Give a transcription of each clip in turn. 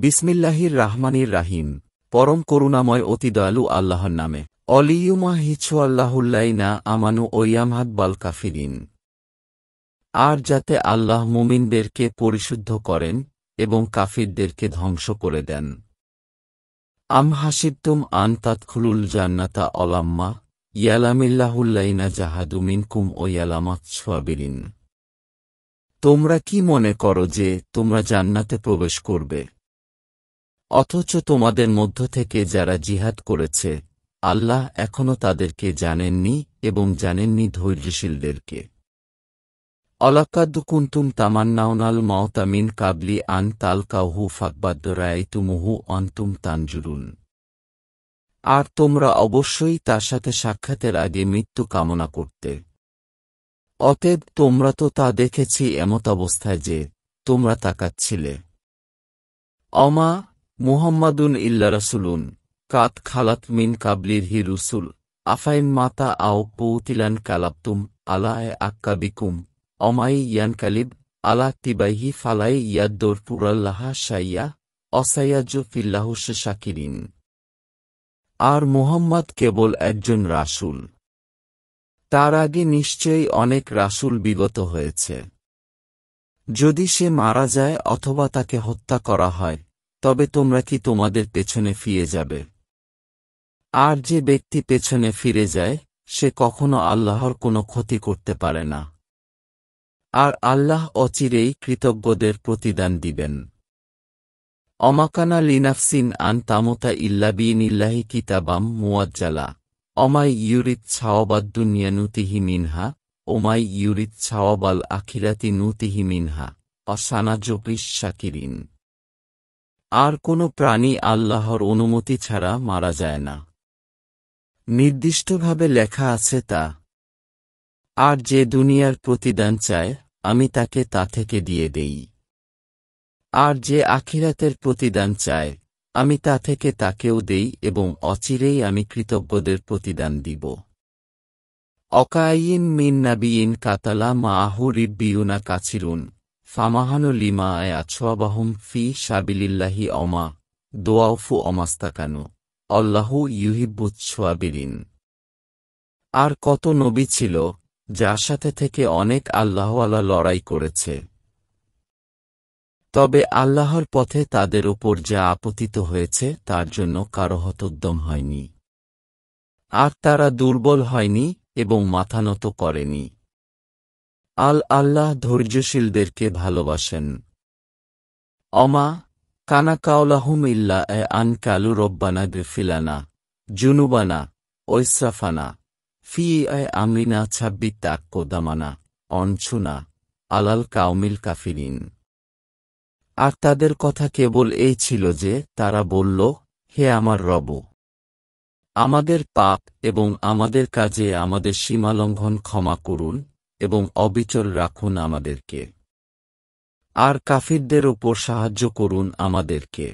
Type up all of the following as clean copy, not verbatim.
বিসমিল্লাহির রাহমানির রাহিম। পরম করুণাময় অতি দয়ালু আল্লাহর নামে। অলিয়ুমা হিচ্ছু আল্লাহুল্লাইনা আমানু ওয়ামহাদ বাল কাফিরিন। আর যাতে আল্লাহ মুমিনদেরকে পরিশুদ্ধ করেন এবং কাফিরদেরকে ধ্বংস করে দেন। আম হাসিবতুম আন তাদখুলুল জান্নাতা অলাম্মা ইয়ালামিল্লাহুল্লাইনা জাহাদু মিনকুম ও ইয়ালামাত সাবিরিন। তোমরা কি মনে করো যে তোমরা জান্নাতে প্রবেশ করবে, অথচ তোমাদের মধ্য থেকে যারা জিহাদ করেছে আল্লাহ এখনও তাদেরকে জানেননি এবং জানেননি ধৈর্যশীলদেরকে। অলাকাদ কুনতুম তামান্নাউনাল মাউতা মিন কাবলি আন তালকাউহু ফাকবাদ রাআইতুমুহু আনতুম তানজুরুন। আর তোমরা অবশ্যই তার সাথে সাক্ষাতের আগে মৃত্যু কামনা করতে। অতএব তোমরা তো তা দেখেছি এমত অবস্থায় যে তোমরা তাকাচ্ছিলে। অমা মুহাম্মাদুন ইল্লা রাসূলুন কাদ খালাত মিন কাবলির হি রুসুল আফাইন মাতা আও কুতিলান কালাবতুম আলা আক্কাবিকুম অমাই ইয়ানকালিব আলা তিবাইহি ফালাই ইয়াদ্দুর পুরাল্লাহা শাইয়া অসাইয়াজু ফিল্লাহু শাকিরিন। আর মুহাম্মদ কেবল একজন রাসূল, তার আগে নিশ্চয়ই অনেক রাসূল বিগত হয়েছে। যদি সে মারা যায় অথবা তাকে হত্যা করা হয় তবে তোমরা কি তোমাদের পেছনে ফিরে যাবে? আর যে ব্যক্তি পেছনে ফিরে যায় সে কখনো আল্লাহর কোনো ক্ষতি করতে পারে না। আর আল্লাহ অচিরেই কৃতজ্ঞদের প্রতিদান দিবেন। অমাকানা লিনাফসিন আন তামুতা ইল্লা বিইনিল্লাহি কিতাবাম মুআজ্জালা অমাই ইউরিদ ছাওয়াবাদ দুনিয়া নুতিহি মিনহা ওমাই ইউরিদ ছাওয়াবাল আখিরাতি নুতিহি মিনহা অসানাজবিশ শাকিরিন। আর কোনো প্রাণী আল্লাহর অনুমতি ছাড়া মারা যায় না, নির্দিষ্টভাবে লেখা আছে তা। আর যে দুনিয়ার প্রতিদান চায় আমি তাকে তা থেকে দিয়ে দেই। আর যে আখিরাতের প্রতিদান চায় আমি তা থেকে তাকেও দেই এবং অচিরেই আমি কৃতজ্ঞদের প্রতিদান দিব। অকাইয়িন মিন নাবিয়িন কাতালা মাআহু রিব্বিয়ুনা কাছিরুন ফামাহানু লিমা আছওয়াবাহুম ফি সাবিলিল্লাহি অমা দোয়াউফু অমাস্তাকানু আল্লাহু ইউহিব্বুস সাবিরিন। আর কত নবী ছিল যার সাথে থেকে অনেক আল্লাহওয়ালা লড়াই করেছে, তবে আল্লাহর পথে তাদের ওপর যা আপতিত হয়েছে তার জন্য কারো হতোদ্যম হয়নি। আর তারা দুর্বল হয়নি এবং মাথানত করেনি। আল্লাহ ধৈর্যশীলদেরকে ভালোবাসেন। অমা কানা কাওলাহুম ইল্লা আন কালু রব্বানা গফিলানা জুনুবানা ওইসরাফানা ফি আমরিনা ছাব্বিত কোদামানা অনছুনা আলাল কাউমিল কাফিরিন। আর তাদের কথা কেবল এই ছিল যে তারা বলল, হে আমার রব, আমাদের পাপ এবং আমাদের কাজে আমাদের সীমালঙ্ঘন ক্ষমা করুন এবং অবিচল রাখুন আমাদেরকে। আর কাফিরদের ওপর সাহায্য করুন আমাদেরকে।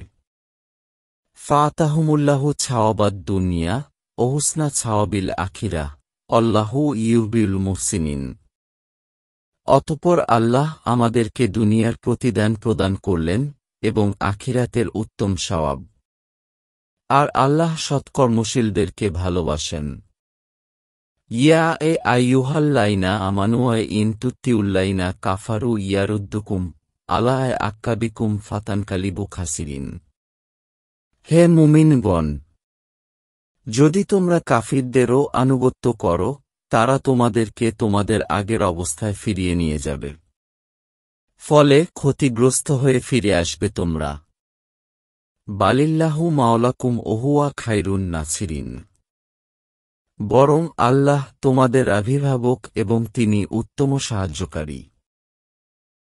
ফাতাহুমুল্লাহু ছাওয়াবাদ দুনিয়া ও হুসনা ছাওয়াবিল আখিরা আল্লাহু ইউহিব্বুল মুহসিনিন। অতঃপর আল্লাহ আমাদেরকে দুনিয়ার প্রতিদান প্রদান করলেন এবং আখিরাতের উত্তম সওয়াব। আর আল্লাহ সৎকর্মশীলদেরকে ভালোবাসেন। ইয়া আইয়ুহাল্লাযীনা আমানু ইন তুতিউল্লাযীনা কাফারু ইয়ারুদ্দুকুম আলা আক্কাবিকুম ফাতানকালিবু খাসিরিন। হে মুমিনগণ, যদি তোমরা কাফিরদেরও আনুগত্য করো তারা তোমাদেরকে তোমাদের আগের অবস্থায় ফিরিয়ে নিয়ে যাবে। ফলে ক্ষতিগ্রস্ত হয়ে ফিরে আসবে তোমরা। বালিল্লাহু মাওলাকুম ওহুয়া খায়রুন নাসিরিন। বরং আল্লাহ তোমাদের অভিভাবক এবং তিনি উত্তম সাহায্যকারী।